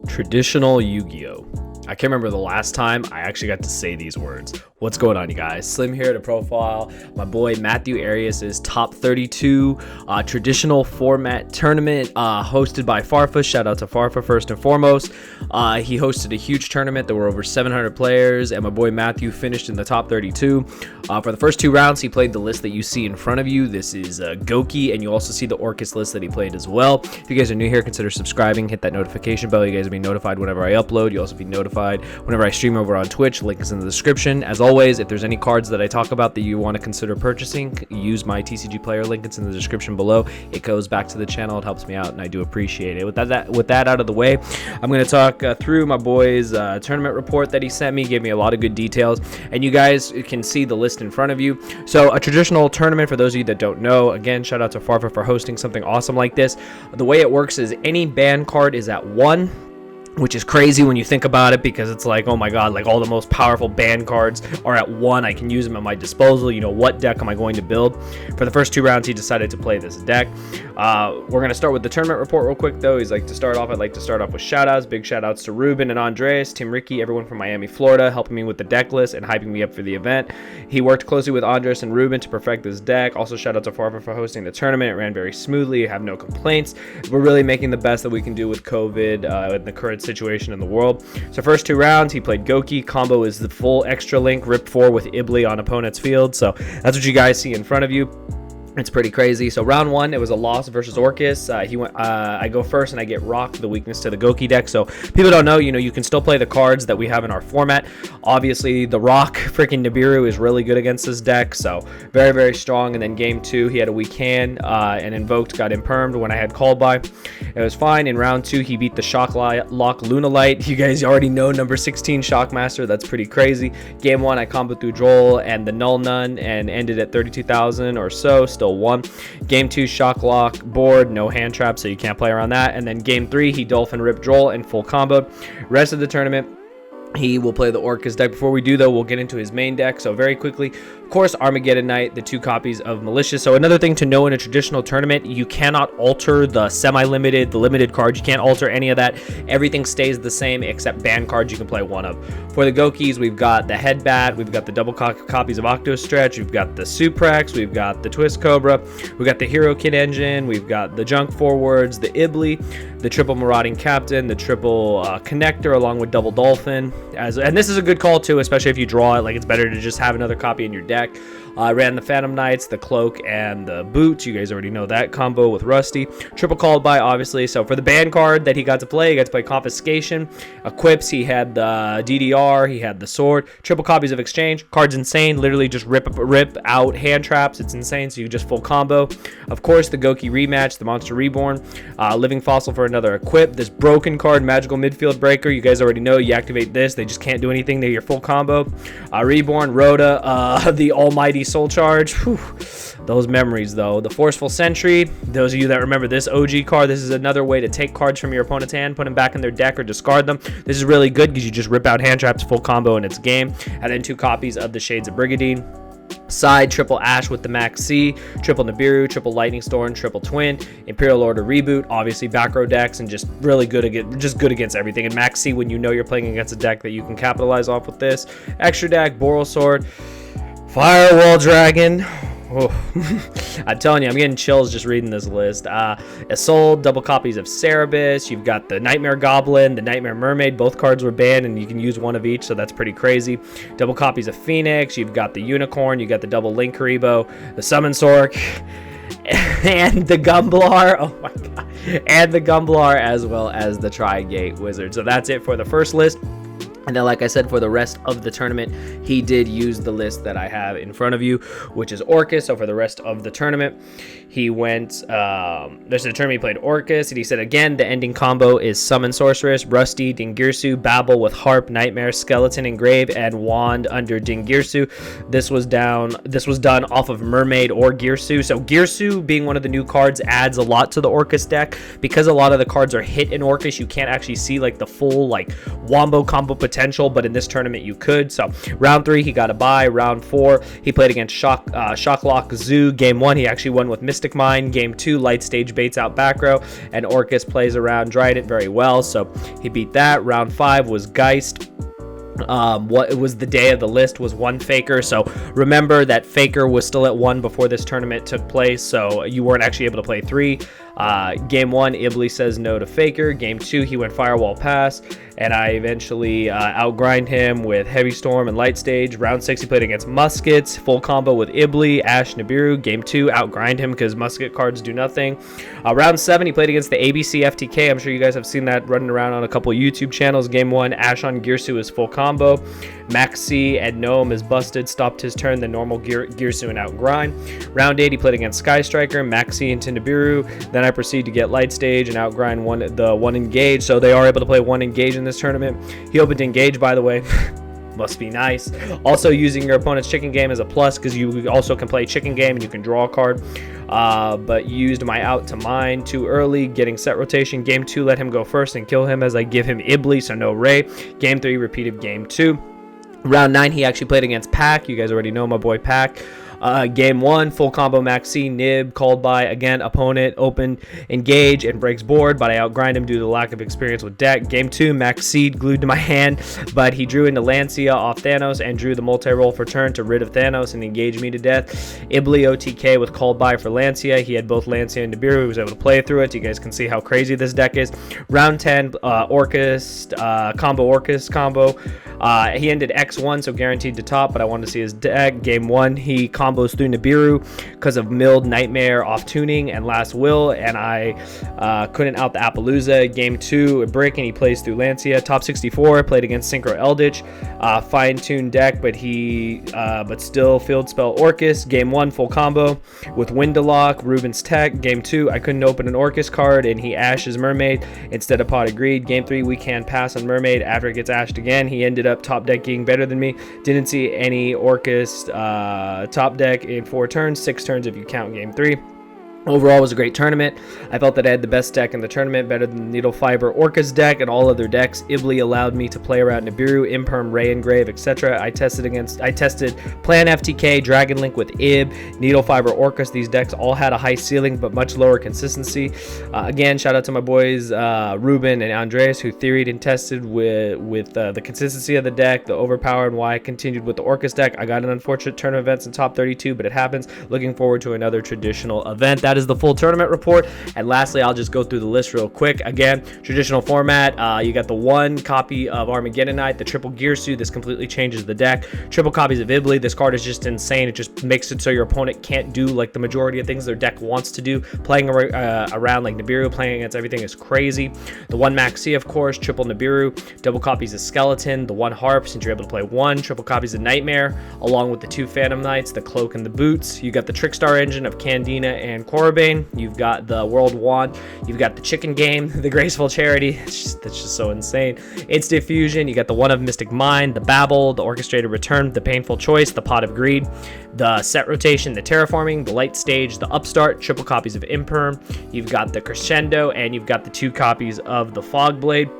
Traditional Yu-Gi-Oh! I can't remember the last time I actually got to say these words. What's going on, you guys? Slim here to profile my boy Matthew Arias' top 32 traditional format tournament hosted by FARFAS. Shout out to FARFAS first and foremost. He hosted a huge tournament. There were over 700 players, and my boy Matthew finished in the top 32. For the first two rounds, he played the list that you see in front of you. This is GOUKI, and you also see the Orcust list that he played as well. If you guys are new here, consider subscribing. Hit that notification bell. You guys will be notified whenever I upload. You'll also be notified whenever I stream over on Twitch. Link is in the description. As always, if there's any cards that I talk about that you want to consider purchasing, use my TCG player link. It's in the description below. It goes back to the channel. It helps me out, and I do appreciate it. With that out of the way, I'm going to talk through my boy's tournament report that he sent me. Gave me a lot of good details, and you guys can see the list in front of you. So a traditional tournament, for those of you that don't know, again, shout out to FARFA for hosting something awesome like this. The way it works is any ban card is at 1, which is crazy when you think about it, because it's like, oh my god, like all the most powerful ban cards are at 1. I can use them at my disposal. You know, what deck am I going to build? For the first two rounds, he decided to play this deck. We're going to start with the tournament report real quick, though. I'd like to start off with shout-outs. Big shout-outs to Ruben and Andreas, Tim Ricky, everyone from Miami, Florida, helping me with the deck list and hyping me up for the event. He worked closely with Andreas and Ruben to perfect this deck. Also, shout-out to Farfa for hosting the tournament. It ran very smoothly. I have no complaints. We're really making the best that we can do with COVID in the current situation in the world. So first two rounds, he played GOUKI. Combo is the full extra link, rip 4 with Ibli on opponent's field. So that's what you guys see in front of you. It's pretty crazy. So round 1, it was a loss versus Orcust. I go first, and I get rocked, the weakness to the GOUKI deck. So people don't know, you can still play the cards that we have in our format. Obviously, the Rock, freaking Nibiru, is really good against this deck. So very, very strong. And then game 2, he had a weak hand, and Invoked got impermed when I had called by. It was fine. In round 2, he beat the Shock Lock Lunalight. You guys already know number 16 Shockmaster. That's pretty crazy. Game 1, I comboed through Droll and the Null Nun and ended at 32,000 or so. Still won. Game 2, Shock Lock board, no hand trap, so you can't play around that. And then game 3, he Dolphin Rip Droll and full combo. Rest of the tournament, he will play the Orcust deck. Before we do, though, we'll get into his main deck. So very quickly, of course, Armageddon Knight, the 2 copies of Malicious. So another thing to know in a traditional tournament, you cannot alter the semi-limited, the limited cards. You can't alter any of that. Everything stays the same except ban cards you can play one of. For the Goukis, we've got the Headbat, we've got the double copies of Octostretch, we've got the Suprex, we've got the Twist Cobra, we've got the Hero Kid Engine, we've got the Junk Forwards, the Ibli, the triple Marauding Captain, the triple Connector along with double Dolphin. And this is a good call too, especially if you draw it. Like, it's better to just have another copy in your deck. I ran the Phantom Knights, the Cloak, and the Boot. You guys already know that combo with Rusty. Triple called by, obviously. So for the ban card that he got to play Confiscation. Equips, he had the DDR, he had the Sword. Triple copies of Exchange. Card's insane. Literally just rip out hand traps. It's insane, so you just full combo. Of course, the GOUKI Rematch, the Monster Reborn. Living Fossil for another equip. This broken card, Magical Midfield Breaker. You guys already know, you activate this, they just can't do anything. They're your full combo. Reborn, Rhoda, the Almighty Soul Charge. Whew. Those memories, though. The Forceful Sentry. Those of you that remember this OG card, this is another way to take cards from your opponent's hand, put them back in their deck, or discard them. This is really good because you just rip out hand traps, full combo, and it's game. And then 2 copies of the Shades of Brigadine. Side, triple Ash with the Max C, triple Nibiru, triple Lightning Storm, triple Twin, Imperial Order Reboot, obviously back row decks, and just really good against everything. And Max C when you know you're playing against a deck that you can capitalize off with this. Extra deck, Boral Sword, Firewall Dragon. Oh. I'm telling you, I'm getting chills just reading this list. Isolde, double copies of Cerebus. You've got the Nightmare Goblin, the Nightmare Mermaid. Both cards were banned, and you can use one of each, so that's pretty crazy. Double copies of Phoenix. You've got the Unicorn. You got the double Link Karibo, the Summon Sork, and the Gumblar. Oh my god. And the Gumblar, as well as the Tri-Gate Wizard. So that's it for the first list. And then, like I said, for the rest of the tournament, he did use the list that I have in front of you, which is Orcust. So for the rest of the tournament, he went, there's a tournament he played Orcust, and he said, again, the ending combo is Summon Sorceress, Rusty, Dingirsu, Babel with Harp, Nightmare, Skeleton Engrave, and Wand under Dingirsu. This was done off of Mermaid or Girsu. So Girsu, being one of the new cards, adds a lot to the Orcust deck. Because a lot of the cards are hit in Orcust, you can't actually see like the full like wombo combo potential potential, but in this tournament you could. So round 3 he got a bye. Round 4 he played against Shocklock Zoo. Game 1 he actually won with Mystic Mine. Game 2 Light Stage baits out back row, and Orcus plays around Dryden very well, so he beat that. Round 5 was Geist. What it was the day of the list was 1 Faker, so remember that Faker was still at 1 before this tournament took place, so you weren't actually able to play 3. Game 1 Ibley says no to Faker. Game 2 he went Firewall Pass, and I eventually outgrind him with Heavy Storm and Light Stage. Round 6 he played against Muskets, full combo with Ibley, Ash, Nibiru. Game 2 outgrind him because Musket cards do nothing. Round 7 he played against the ABC FTK. I'm sure you guys have seen that running around on a couple YouTube channels. Game 1 Ash on Gearsu is full combo. Maxi and Gnome is busted, stopped his turn, the normal Gearsu and outgrind. Round 8 he played against Sky Striker, Maxi into Nibiru. Then I proceed to get Light Stage and outgrind the 1 Engage, so they are able to play 1 Engage in this tournament. He opened Engage, by the way. Must be nice. Also using your opponent's chicken game as a plus, because you also can play chicken game and you can draw a card. But used my out to mine too early, getting set rotation. Game 2 let him go first and kill him as I give him Ibley, so no Ray. Game 3 repeated Game 2. Round 9 he actually played against Pack. You guys already know my boy Pack. Game 1 full combo Maxi, Nib, called by again opponent, open Engage and breaks board, but I outgrind him due to the lack of experience with deck. Game 2 Maxi glued to my hand, but he drew into Lancia off Thanos and drew the multi-roll for turn to rid of Thanos and engage me to death. Ibley OTK with called by for Lancia. He had both Lancia and Nibiru. He was able to play through it. You guys can see how crazy this deck is. Round 10 Orcust combo. He ended X1, so guaranteed to top, but I wanted to see his deck. Game 1 he combos through Nibiru because of milled Nightmare off tuning and Last Will, and I couldn't out the Appaloosa. Game 2 a brick and he plays through Lancia. Top 64 played against Synchro Eldritch, fine-tuned deck, but still field spell Orcus. Game 1 full combo with Windalock, Ruben's Tech. Game 2 I couldn't open an Orcus card and he ashes Mermaid instead of Pot of Greed. Game 3 we can pass on Mermaid after it gets ashed again. He ended up top decking better than me. Didn't see any Orcus top deck in 4 turns, 6 turns if you count Game 3. Overall, it was a great tournament. I felt that I had the best deck in the tournament, better than the Needle Fiber Orcus deck and all other decks. Ibley allowed me to play around Nibiru, Imperm, Ray Engrave, etc. I tested Plan FTK, Dragon Link with Ib, Needle Fiber Orcus. These decks all had a high ceiling but much lower consistency. Again, shout out to my boys Ruben and Andreas, who theoried and tested with the consistency of the deck, the overpower, and why I continued with the Orcus deck. I got an unfortunate turn of events in top 32, but it happens. Looking forward to another traditional event. That is the full tournament report. And lastly, I'll just go through the list real quick. Again, traditional format, you got the 1 copy of Armageddonite, the triple Gearsu. This completely changes the deck. Triple copies of Ibley. This card is just insane. It just makes it so your opponent can't do like the majority of things their deck wants to do. Playing around like Nibiru, playing against everything is crazy. The 1 Maxi, of course, triple Nibiru, double copies of Skeleton, the 1 Harp, since you're able to play 1, triple copies of Nightmare, along with the 2 Phantom Knights, the Cloak and the Boots. You got the Trickstar engine of Candina and Corbane. You've got the World Wand. You've got the Chicken Game, the Graceful Charity. That's just so insane. Instant Fusion. You got the 1 of Mystic Mind, the Babel, the Orchestrated Return, the Painful Choice, the Pot of Greed, the Set Rotation, the Terraforming, the Light Stage, the Upstart, triple copies of Imperm. You've got the Crescendo, and you've got the 2 copies of the Fog Blade.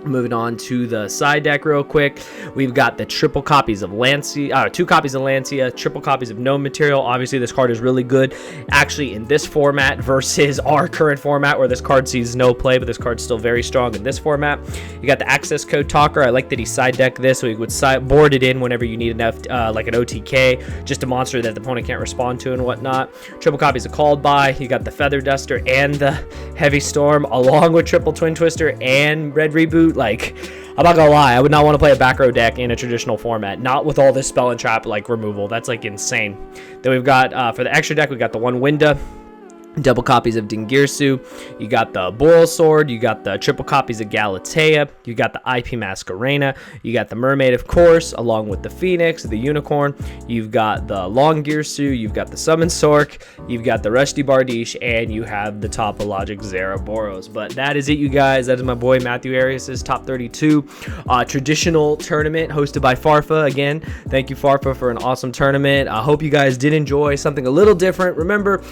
Moving on to the side deck real quick, we've got the triple copies of Lancia, 2 copies of Lancia, triple copies of Gnome Material. Obviously, this card is really good, actually, in this format versus our current format where this card sees no play, but this card's still very strong in this format. You got the Access Code Talker. I like that he side decked this, so he would board it in whenever you need enough, like an OTK, just a monster that the opponent can't respond to and whatnot. Triple copies of Called By. You got the Feather Duster and the Heavy Storm, along with triple Twin Twister and Red Reboot. Like, I'm not gonna lie, I would not want to play a back row deck in a traditional format, not with all this spell and trap like removal. That's like insane. Then we've got for the extra deck, we got the 1 Winda, double copies of Dingirsu, you got the Boral Sword, you got the triple copies of Galatea, you got the IP Masquerena, you got the Mermaid, of course, along with the Phoenix, the Unicorn, you've got the Long Gearsu, you've got the Summon Sork, you've got the Rusty Bardiche, and you have the Topologic Zeraboros. But that is it, you guys. That is my boy Matthew Arias' top 32 traditional tournament hosted by Farfa. Again, thank you, Farfa, for an awesome tournament. I hope you guys did enjoy something a little different. Remember,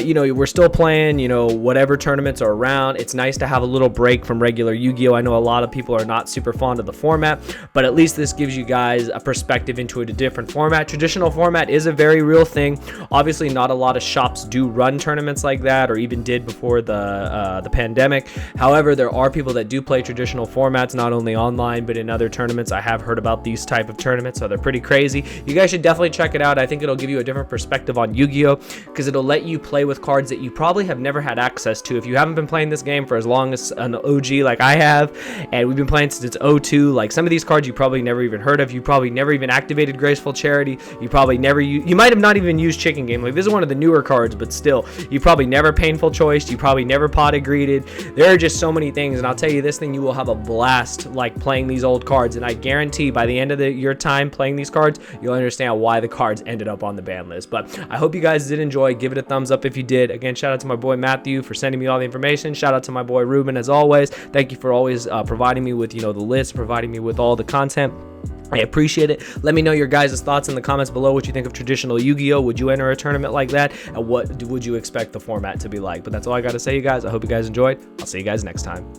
you know, we're still playing, you know, whatever tournaments are around. It's nice to have a little break from regular Yu-Gi-Oh! I know a lot of people are not super fond of the format, but at least this gives you guys a perspective into a different format. Traditional format is a very real thing. Obviously, not a lot of shops do run tournaments like that, or even did before the pandemic. However, there are people that do play traditional formats, not only online, but in other tournaments. I have heard about these type of tournaments, so they're pretty crazy. You guys should definitely check it out. I think it'll give you a different perspective on Yu-Gi-Oh! Because it'll let you play with cards that you probably have never had access to. If you haven't been playing this game for as long as an OG like I have, and we've been playing since it's 02, like some of these cards you probably never even heard of. You probably never even activated Graceful Charity. You probably never you might have not even used Chicken Game. Like, this is one of the newer cards, but still, you probably never Painful Choice. You probably never potted greeted. There are just so many things, and I'll tell you this thing, you will have a blast like playing these old cards, and I guarantee by the end of your time playing these cards, you'll understand why the cards ended up on the ban list. But I hope you guys did enjoy. Give it a thumbs up if you did. Again, shout out to my boy Matthew for sending me all the information. Shout out to my boy Ruben as always. Thank you for always providing me with, you know, the list, providing me with all the content. I appreciate it. Let me know your guys' thoughts in the comments below, what you think of traditional Yu-Gi-Oh! Would you enter a tournament like that? And what would you expect the format to be like? But that's all I got to say, you guys. I hope you guys enjoyed. I'll see you guys next time.